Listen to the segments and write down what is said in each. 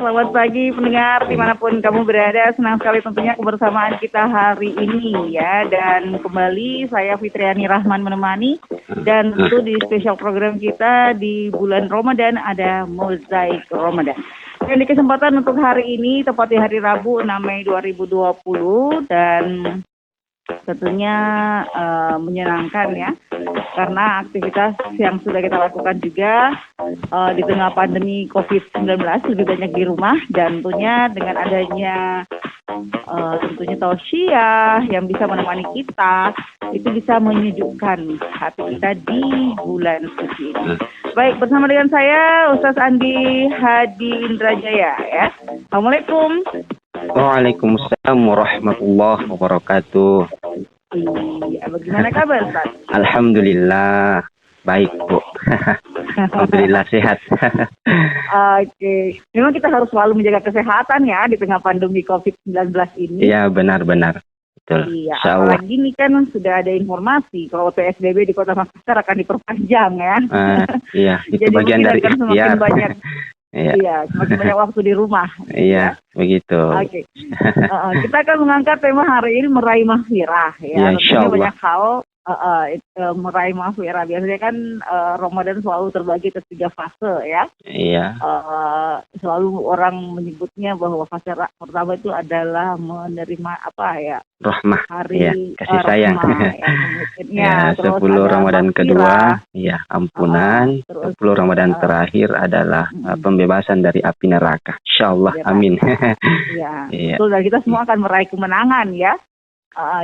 selamat pagi pendengar dimanapun kamu berada. Senang sekali tentunya kebersamaan kita hari ini ya. Dan kembali saya Fitriani Rahman menemani. Dan tentu di spesial program kita di bulan Ramadan ada Mozaik Ramadan. Dan di kesempatan untuk hari ini, tepat di hari Rabu 6 Mei 2020. Dan tentunya menyenangkan ya, karena aktivitas yang sudah kita lakukan juga di tengah pandemi COVID-19 lebih banyak di rumah, dan tentunya dengan adanya tentunya tausiah yang bisa menemani kita, itu bisa menyejukkan hati kita di bulan suci ini. Baik, bersama dengan saya Ustaz Andi Hadi Indrajaya ya. Assalamualaikum. Waalaikumsalam warahmatullahi wabarakatuh. Iya, bagaimana kabar Ustaz? Alhamdulillah, baik Bu. Alhamdulillah sehat. Oke, memang kita harus selalu menjaga kesehatan ya di tengah pandemi COVID-19 ini. Iya, benar-benar. Betul. Iya, apalagi ini kan sudah ada informasi kalau PSBB di Kota Makassar akan diperpanjang ya. Iya, itu jadi bagian dari akan semakin banyak. Iya, semakin banyak waktu di rumah. Iya, begitu. Oke. Kita akan mengangkat tema hari ini meraih mahfirah ya. Tentunya banyak hal meraih mahfirah. Biasanya kan Ramadan selalu terbagi ke 3 fase ya. Iya. Selalu orang menyebutnya bahwa fase pertama itu adalah menerima rahmah, hari ya, kasih sayang. Ya, 10 Ramadan kedua, ya ampunan. 10 Ramadan terakhir adalah pembebasan dari api neraka. Insyaallah, ya, amin. Ya, betul. Dan kita semua akan meraih kemenangan ya.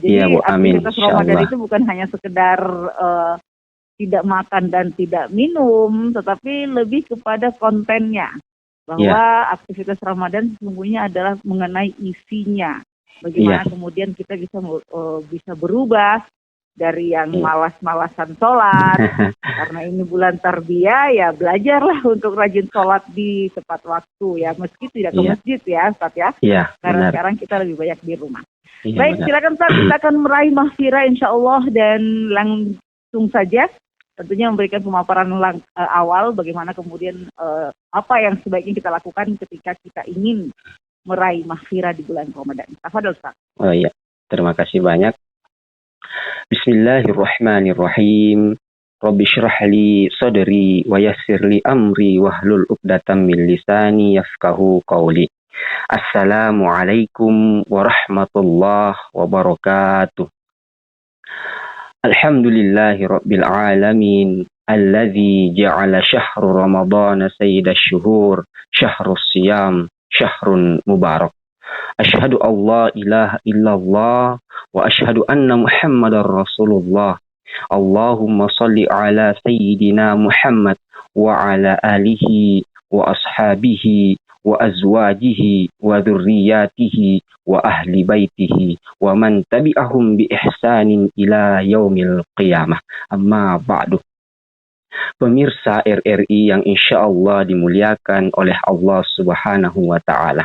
Jadi ya, Bu, amin. Aktivitas Ramadan itu bukan hanya sekedar tidak makan dan tidak minum, tetapi lebih kepada kontennya. Bahwa aktivitas Ramadan sesungguhnya adalah mengenai isinya. Bagaimana kemudian kita bisa berubah dari yang malas-malasan sholat. Karena ini bulan tarbiyah, ya belajarlah untuk rajin sholat di tepat waktu ya. Meski tidak ke masjid ya Ustaz ya. Karena sekarang kita lebih banyak di rumah. Baik, silakan Ustaz, kita akan meraih mahfirah insyaAllah, dan langsung saja tentunya memberikan pemaparan awal bagaimana kemudian apa yang sebaiknya kita lakukan ketika kita ingin meraih mahfirah di bulan Ramadan. Tafadhol Ustaz. Oh iya, terima kasih banyak. Bismillahirrahmanirrahim. Rabbi shrah li sadri wa yassir li amri wahlul 'uqdatam min lisani yafqahu qawli. Assalamualaikum warahmatullahi wabarakatuh. Alhamdulillahi rabbil alamin. Alladzi ja'ala syahru ramadana sayyidash syuhur, syahrus siyam, syahrun mubarak. Asyhadu alla ilaha illallah wa asyhadu anna Muhammadar Rasulullah. Allahumma salli ala sayyidina Muhammad wa ala alihi wa ashabihi wa azwajihi wa dzurriyyatihi wa ahli baitihi wa man tabi'ahum bi ihsanin ila yaumil qiyamah. Amma ba'du. Pemirsa RRI yang insya Allah dimuliakan oleh Allah Subhanahu wa Ta'ala,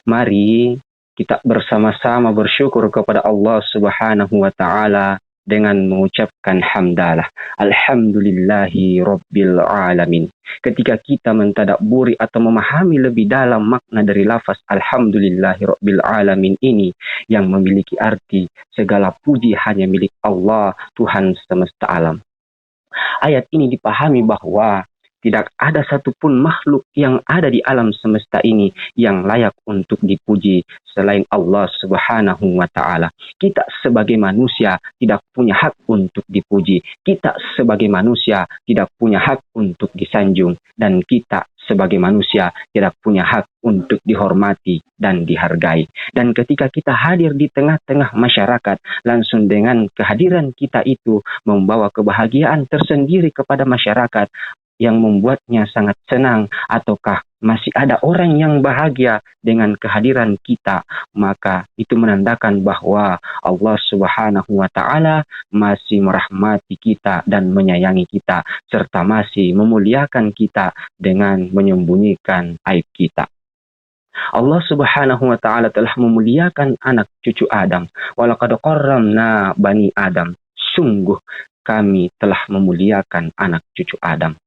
mari kita bersama-sama bersyukur kepada Allah Subhanahu wa Ta'ala dengan mengucapkan hamdalah. Alhamdulillahi Rabbil Alamin. Ketika kita mentadabburi atau memahami lebih dalam makna dari lafaz Alhamdulillahi Rabbil Alamin ini, yang memiliki arti segala puji hanya milik Allah, Tuhan semesta alam. Ayat ini dipahami bahwa tidak ada satupun makhluk yang ada di alam semesta ini yang layak untuk dipuji selain Allah Subhanahu wa Ta'ala. Kita sebagai manusia tidak punya hak untuk dipuji. Kita sebagai manusia tidak punya hak untuk disanjung. Dan kita sebagai manusia tidak punya hak untuk dihormati dan dihargai. Dan ketika kita hadir di tengah-tengah masyarakat, langsung dengan kehadiran kita itu membawa kebahagiaan tersendiri kepada masyarakat yang membuatnya sangat senang, ataukah masih ada orang yang bahagia dengan kehadiran kita, maka itu menandakan bahwa Allah Subhanahu wa Ta'ala masih merahmati kita dan menyayangi kita, serta masih memuliakan kita dengan menyembunyikan aib kita. Allah Subhanahu wa Ta'ala telah memuliakan anak cucu Adam. Walaqad qarramna bani Adam. Sungguh kami telah memuliakan anak cucu Adam.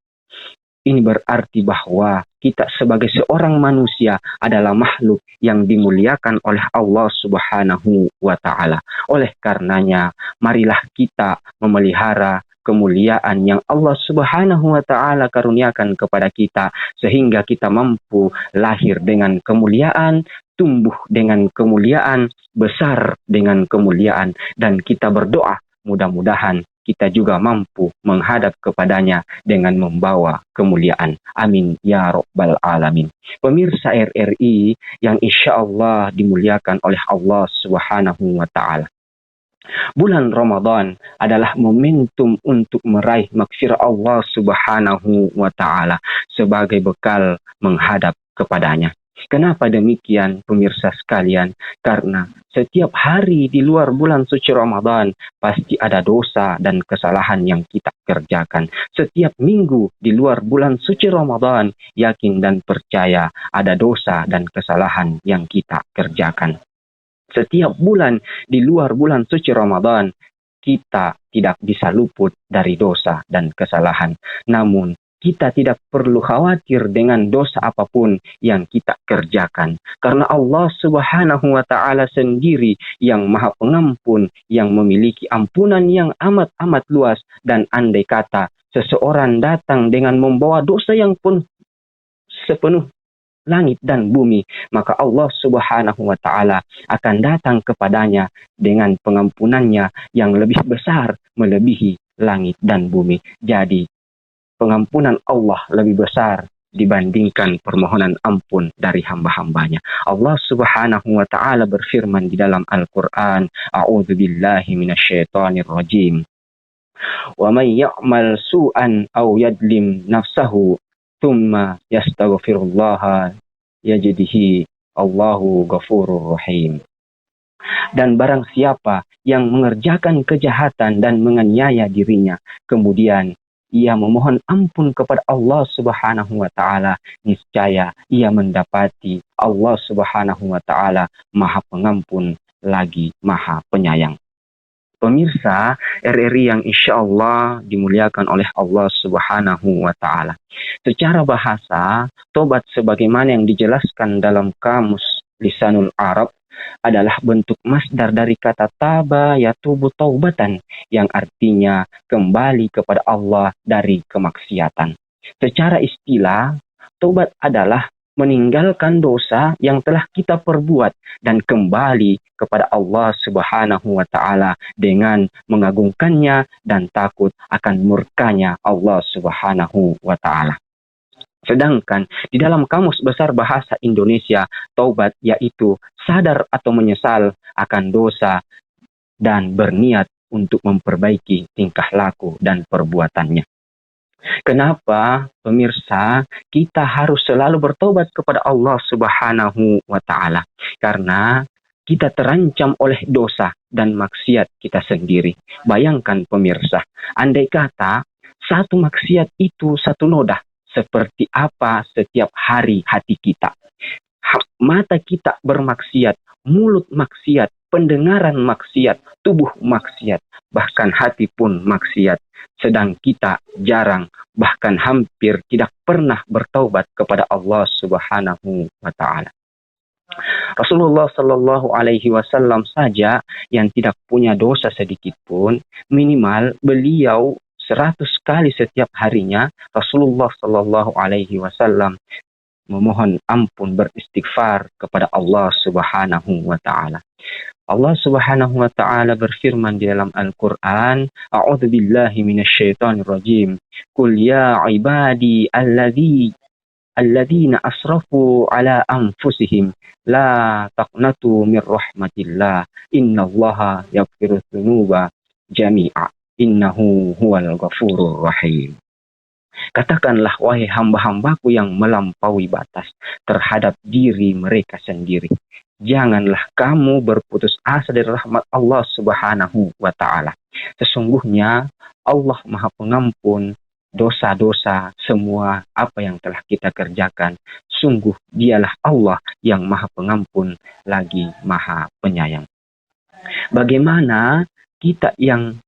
Ini berarti bahwa kita sebagai seorang manusia adalah makhluk yang dimuliakan oleh Allah Subhanahu wa Ta'ala. Oleh karenanya, marilah kita memelihara kemuliaan yang Allah Subhanahu wa Ta'ala karuniakan kepada kita, sehingga kita mampu lahir dengan kemuliaan, tumbuh dengan kemuliaan, besar dengan kemuliaan, dan kita berdoa mudah-mudahan kita juga mampu menghadap kepadanya dengan membawa kemuliaan. Amin ya Rabbal Alamin. Pemirsa RRI yang insya Allah dimuliakan oleh Allah Subhanahu wa Ta'ala. Bulan Ramadan adalah momentum untuk meraih maghfirah Allah Subhanahu wa Ta'ala sebagai bekal menghadap kepadanya. Kenapa demikian, pemirsa sekalian? Karena setiap hari di luar bulan suci Ramadan pasti ada dosa dan kesalahan yang kita kerjakan. Setiap minggu di luar bulan suci Ramadan, yakin dan percaya ada dosa dan kesalahan yang kita kerjakan. Setiap bulan di luar bulan suci Ramadan, kita tidak bisa luput dari dosa dan kesalahan. Namun, kita tidak perlu khawatir dengan dosa apapun yang kita kerjakan. Karena Allah Subhanahu wa Ta'ala sendiri yang Maha Pengampun, yang memiliki ampunan yang amat-amat luas. Dan andai kata seseorang datang dengan membawa dosa yang pun sepenuh langit dan bumi, maka Allah Subhanahu wa Ta'ala akan datang kepadanya dengan pengampunannya yang lebih besar melebihi langit dan bumi. Jadi pengampunan Allah lebih besar dibandingkan permohonan ampun dari hamba-hambanya. Allah Subhanahu wa Ta'ala berfirman di dalam Al-Quran, A'udzu billahi minasyaitonir rajim. Wa may ya'mal su'an aw yadlim nafsahu thumma yastaghfirullaha yajidihi Allahu ghafurur rahim. Dan barang siapa yang mengerjakan kejahatan dan menganiaya dirinya, kemudian ia memohon ampun kepada Allah Subhanahu wa Ta'ala, niscaya ia mendapati Allah Subhanahu wa Ta'ala Maha Pengampun lagi Maha Penyayang. Pemirsa RRI yang insya Allah dimuliakan oleh Allah Subhanahu wa Ta'ala. Secara bahasa, tobat sebagaimana yang dijelaskan dalam kamus Lisanul Arab adalah bentuk masdar dari kata taba yatubu taubatan, yang artinya kembali kepada Allah dari kemaksiatan. Secara istilah, taubat adalah meninggalkan dosa yang telah kita perbuat dan kembali kepada Allah Subhanahu wa Ta'ala dengan mengagungkannya dan takut akan murkanya Allah Subhanahu wa Ta'ala. Sedangkan di dalam Kamus Besar Bahasa Indonesia, taubat yaitu sadar atau menyesal akan dosa dan berniat untuk memperbaiki tingkah laku dan perbuatannya. Kenapa, pemirsa, kita harus selalu bertobat kepada Allah Subhanahu wa Ta'ala? Karena kita terancam oleh dosa dan maksiat kita sendiri. Bayangkan, pemirsa, andai kata satu maksiat itu satu noda, seperti apa setiap hari hati kita. Mata kita bermaksiat, mulut maksiat, pendengaran maksiat, tubuh maksiat, bahkan hati pun maksiat. Sedang kita jarang, bahkan hampir tidak pernah bertaubat kepada Allah Subhanahu wa Ta'ala. Rasulullah Sallallahu Alaihi Wasallam saja yang tidak punya dosa sedikit pun, minimal beliau 100 kali setiap harinya Rasulullah Sallallahu Alaihi Wasallam memohon ampun, beristighfar kepada Allah Subhanahu wa Ta'ala. Allah Subhanahu wa Ta'ala berfirman di dalam Al-Quran, A'udzu billahi minasyaitonir rajim. Qul ya ibadi alladzina asrafu ala anfusihim la taqnatu mir rahmatillah innallaha yaghfirudz dzunuba jami'a innahu huwal ghafurur rahim. Katakanlah, wahai hamba-hambaku yang melampaui batas terhadap diri mereka sendiri, janganlah kamu berputus asa dari rahmat Allah Subhanahu wa Ta'ala. Sesungguhnya Allah Maha Pengampun dosa-dosa semua apa yang telah kita kerjakan. Sungguh dialah Allah yang Maha Pengampun lagi Maha Penyayang. Bagaimana kita yang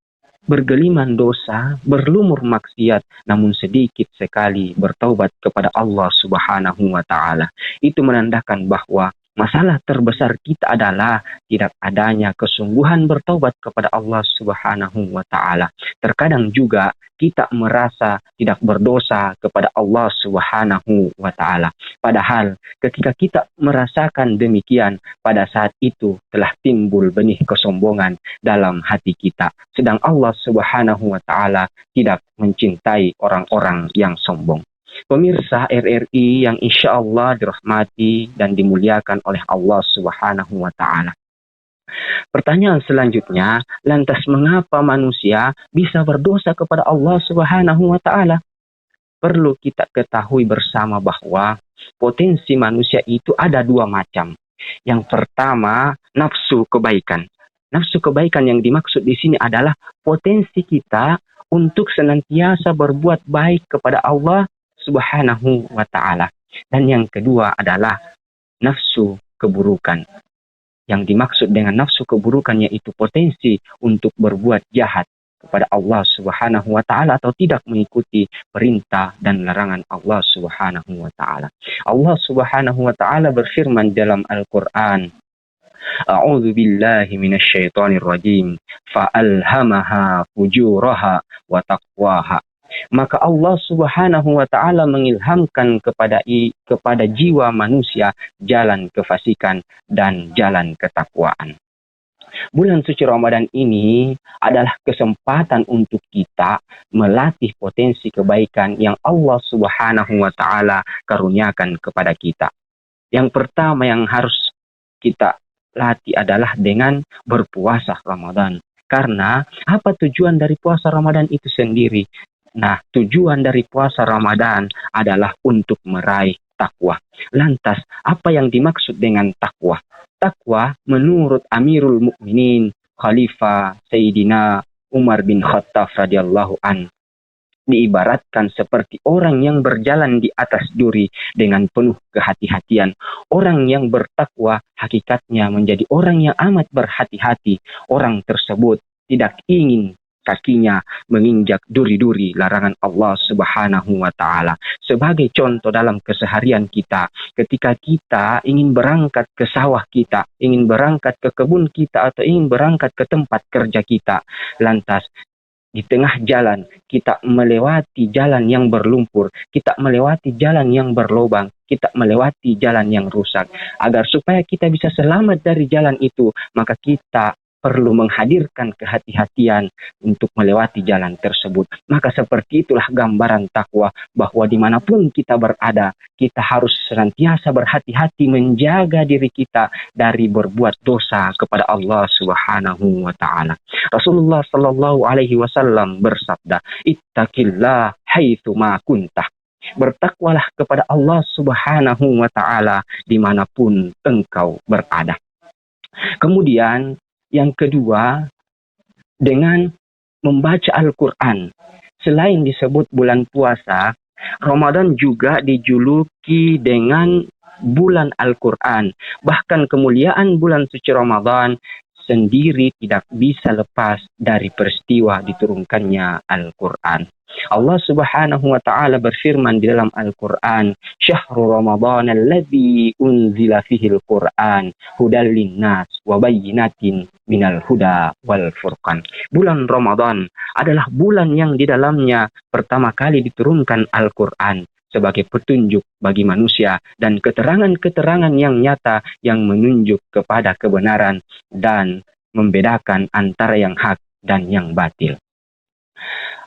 bergeliman dosa, berlumur maksiat, namun sedikit sekali bertaubat kepada Allah Subhanahu wa Ta'ala. Itu menandakan bahwa masalah terbesar kita adalah tidak adanya kesungguhan bertaubat kepada Allah Subhanahu wa Ta'ala. Terkadang juga kita merasa tidak berdosa kepada Allah Subhanahu wa Ta'ala. Padahal ketika kita merasakan demikian, pada saat itu telah timbul benih kesombongan dalam hati kita. Sedang Allah Subhanahu wa Ta'ala tidak mencintai orang-orang yang sombong. Pemirsa RRI yang insya Allah dirahmati dan dimuliakan oleh Allah Subhanahu wa Ta'ala. Pertanyaan selanjutnya, lantas mengapa manusia bisa berdosa kepada Allah Subhanahu wa Ta'ala? Perlu kita ketahui bersama bahwa potensi manusia itu ada dua macam. Yang pertama, nafsu kebaikan. Nafsu kebaikan yang dimaksud di sini adalah potensi kita untuk senantiasa berbuat baik kepada Allah Subhanahu wa Ta'ala. Dan yang kedua adalah nafsu keburukan. Yang dimaksud dengan nafsu keburukan yaitu potensi untuk berbuat jahat kepada Allah Subhanahu wa Ta'ala atau tidak mengikuti perintah dan larangan Allah Subhanahu wa Ta'ala. Allah Subhanahu wa Ta'ala berfirman dalam Al-Qur'an, A'udzu billahi minasyaitonir rajim, fa'alhamaha fujuraha wa taqwaha. Maka Allah Subhanahu wa Ta'ala mengilhamkan kepada jiwa manusia jalan kefasikan dan jalan ketakwaan. Bulan suci Ramadan ini adalah kesempatan untuk kita melatih potensi kebaikan yang Allah Subhanahu wa Ta'ala karuniakan kepada kita. Yang pertama yang harus kita latih adalah dengan berpuasa Ramadan. Karena apa tujuan dari puasa Ramadan itu sendiri? Nah, tujuan dari puasa Ramadan adalah untuk meraih takwa. Lantas, apa yang dimaksud dengan takwa? Takwa menurut Amirul Mukminin Khalifah Sayyidina Umar bin Khattab radhiyallahu an diibaratkan seperti orang yang berjalan di atas duri dengan penuh kehati-hatian. Orang yang bertakwa hakikatnya menjadi orang yang amat berhati-hati. Orang tersebut tidak ingin kakinya menginjak duri-duri larangan Allah Subhanahu wa Ta'ala. Sebagai contoh dalam keseharian kita, ketika kita ingin berangkat ke sawah kita, ingin berangkat ke kebun kita, atau ingin berangkat ke tempat kerja kita, lantas di tengah jalan kita melewati jalan yang berlumpur, kita melewati jalan yang berlubang, kita melewati jalan yang rusak. Agar supaya kita bisa selamat dari jalan itu, maka kita perlu menghadirkan kehati-hatian untuk melewati jalan tersebut. Maka seperti itulah gambaran takwa, bahwa dimanapun kita berada, kita harus senantiasa berhati-hati menjaga diri kita dari berbuat dosa kepada Allah Subhanahu wa Ta'ala. Rasulullah Sallallahu Alaihi Wasallam bersabda, Ittaqillah haitsu ma kuntah. Bertakwalah kepada Allah Subhanahu wa Ta'ala dimanapun engkau berada. Kemudian yang kedua, dengan membaca Al-Quran. Selain disebut bulan puasa, Ramadan juga dijuluki dengan bulan Al-Quran. Bahkan kemuliaan bulan suci Ramadan sendiri tidak bisa lepas dari peristiwa diturunkannya Al-Quran. Allah Subhanahu wa Ta'ala berfirman di dalam Al-Quran, Syahrul Ramadan alladzi unzila fihil Quran hudal linnas wa bayyinatin minal huda wal furqan. Bulan Ramadan adalah bulan yang di dalamnya pertama kali diturunkan Al-Quran sebagai petunjuk bagi manusia dan keterangan-keterangan yang nyata yang menunjuk kepada kebenaran dan membedakan antara yang hak dan yang batil.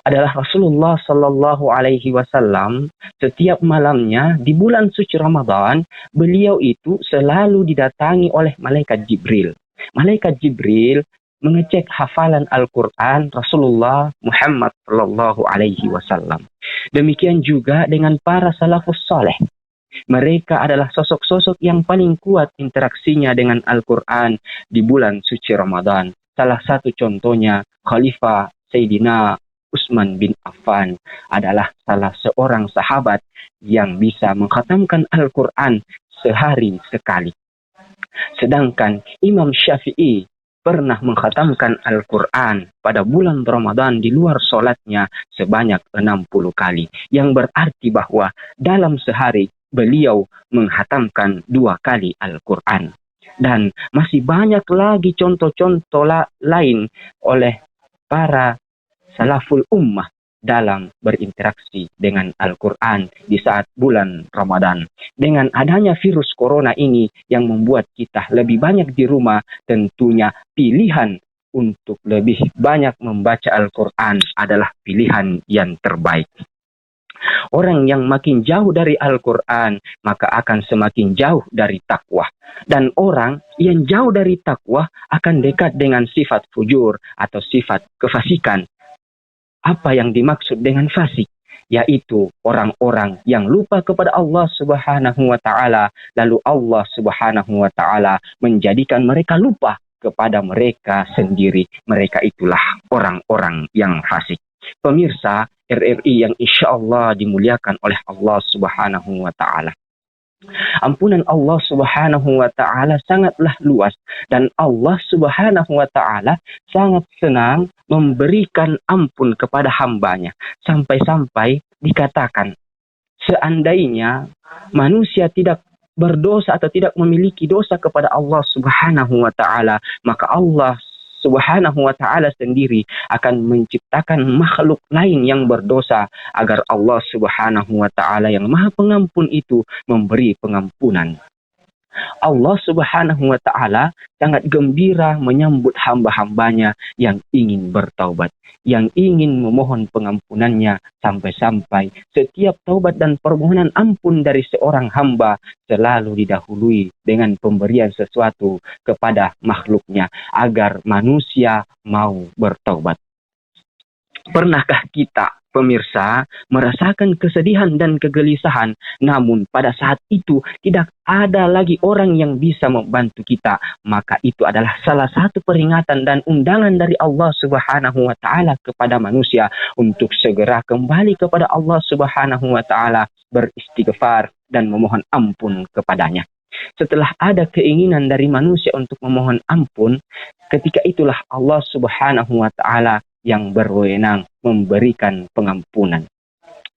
Adalah Rasulullah Sallallahu Alaihi Wasallam setiap malamnya di bulan suci Ramadan, beliau itu selalu didatangi oleh malaikat Jibril. Malaikat Jibril mengecek hafalan Al-Quran Rasulullah Muhammad Sallallahu Alaihi Wasallam. Demikian juga dengan para salafus saleh. Mereka adalah sosok-sosok yang paling kuat interaksinya dengan Al-Quran di bulan suci Ramadan. Salah satu contohnya Khalifah Sayyidina Utsman bin Affan adalah salah seorang sahabat yang bisa mengkhatamkan Al-Quran sehari sekali. Sedangkan Imam Syafi'i pernah mengkhatamkan Al-Quran pada bulan Ramadan di luar sholatnya sebanyak 60 kali. Yang berarti bahwa dalam sehari beliau menghatamkan 2 kali Al-Quran. Dan masih banyak lagi contoh-contoh lain oleh para salaful ummah dalam berinteraksi dengan Al-Quran di saat bulan Ramadan. Dengan adanya virus corona ini yang membuat kita lebih banyak di rumah, tentunya pilihan untuk lebih banyak membaca Al-Quran adalah pilihan yang terbaik. Orang yang makin jauh dari Al-Quran, maka akan semakin jauh dari takwa. Dan orang yang jauh dari takwa akan dekat dengan sifat fujur atau sifat kefasikan. Apa yang dimaksud dengan fasik? Yaitu orang-orang yang lupa kepada Allah Subhanahu wa Ta'ala, lalu Allah Subhanahu wa Ta'ala menjadikan mereka lupa kepada mereka sendiri. Mereka itulah orang-orang yang fasik. Pemirsa RRI yang insya Allah dimuliakan oleh Allah Subhanahu wa Ta'ala. Ampunan Allah Subhanahu wa Ta'ala sangatlah luas, dan Allah Subhanahu wa Ta'ala sangat senang memberikan ampun kepada hambanya. Sampai-sampai dikatakan, seandainya manusia tidak berdosa atau tidak memiliki dosa kepada Allah Subhanahu wa Ta'ala, maka Allah Subhanahu wa Ta'ala sendiri akan menciptakan makhluk lain yang berdosa agar Allah Subhanahu wa Ta'ala yang Maha Pengampun itu memberi pengampunan. Allah Subhanahu wa Ta'ala sangat gembira menyambut hamba-hambanya yang ingin bertaubat, yang ingin memohon pengampunannya, sampai-sampai setiap taubat dan permohonan ampun dari seorang hamba selalu didahului dengan pemberian sesuatu kepada makhluknya agar manusia mau bertaubat. Pernahkah kita, pemirsa, merasakan kesedihan dan kegelisahan, namun pada saat itu tidak ada lagi orang yang bisa membantu kita? Maka itu adalah salah satu peringatan dan undangan dari Allah Subhanahu wa Ta'ala kepada manusia untuk segera kembali kepada Allah Subhanahu wa Ta'ala, beristighfar dan memohon ampun kepadanya. Setelah ada keinginan dari manusia untuk memohon ampun, ketika itulah Allah Subhanahu wa Ta'ala yang berwenang memberikan pengampunan.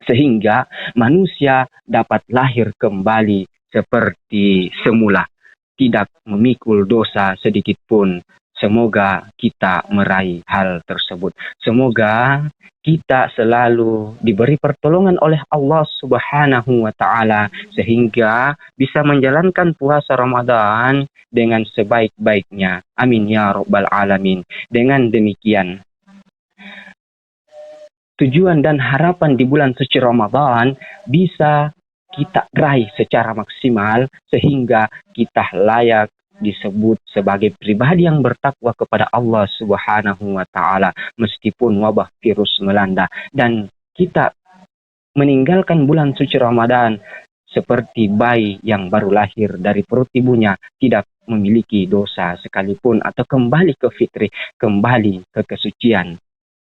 Sehingga manusia dapat lahir kembali seperti semula, tidak memikul dosa sedikit pun. Semoga kita meraih hal tersebut. Semoga kita selalu diberi pertolongan oleh Allah Subhanahu wa Ta'ala sehingga bisa menjalankan puasa Ramadan dengan sebaik-baiknya. Amin ya rabbal alamin. Dengan demikian, tujuan dan harapan di bulan suci Ramadan bisa kita raih secara maksimal sehingga kita layak disebut sebagai pribadi yang bertakwa kepada Allah Subhanahu wa Ta'ala meskipun wabah virus melanda, dan kita meninggalkan bulan suci Ramadan seperti bayi yang baru lahir dari perut ibunya, tidak memiliki dosa sekalipun, atau kembali ke fitri, kembali ke kesucian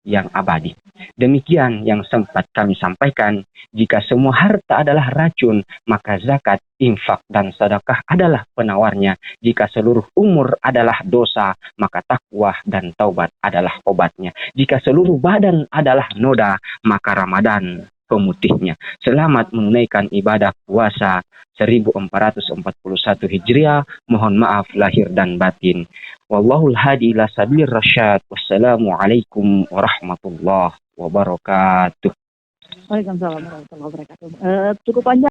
yang abadi. Demikian yang sempat kami sampaikan. Jika semua harta adalah racun, maka zakat, infak, dan sedekah adalah penawarnya. Jika seluruh umur adalah dosa, maka takwa dan taubat adalah obatnya. Jika seluruh badan adalah noda, maka Ramadan pemutihnya. Selamat menunaikan ibadah puasa 1441 Hijriah. Mohon maaf lahir dan batin. Wallahul hadi ila sabilir rasyad. Wassalamualaikum warahmatullahi wabarakatuh. Waalaikumsalam warahmatullahi wabarakatuh. Cukup panjang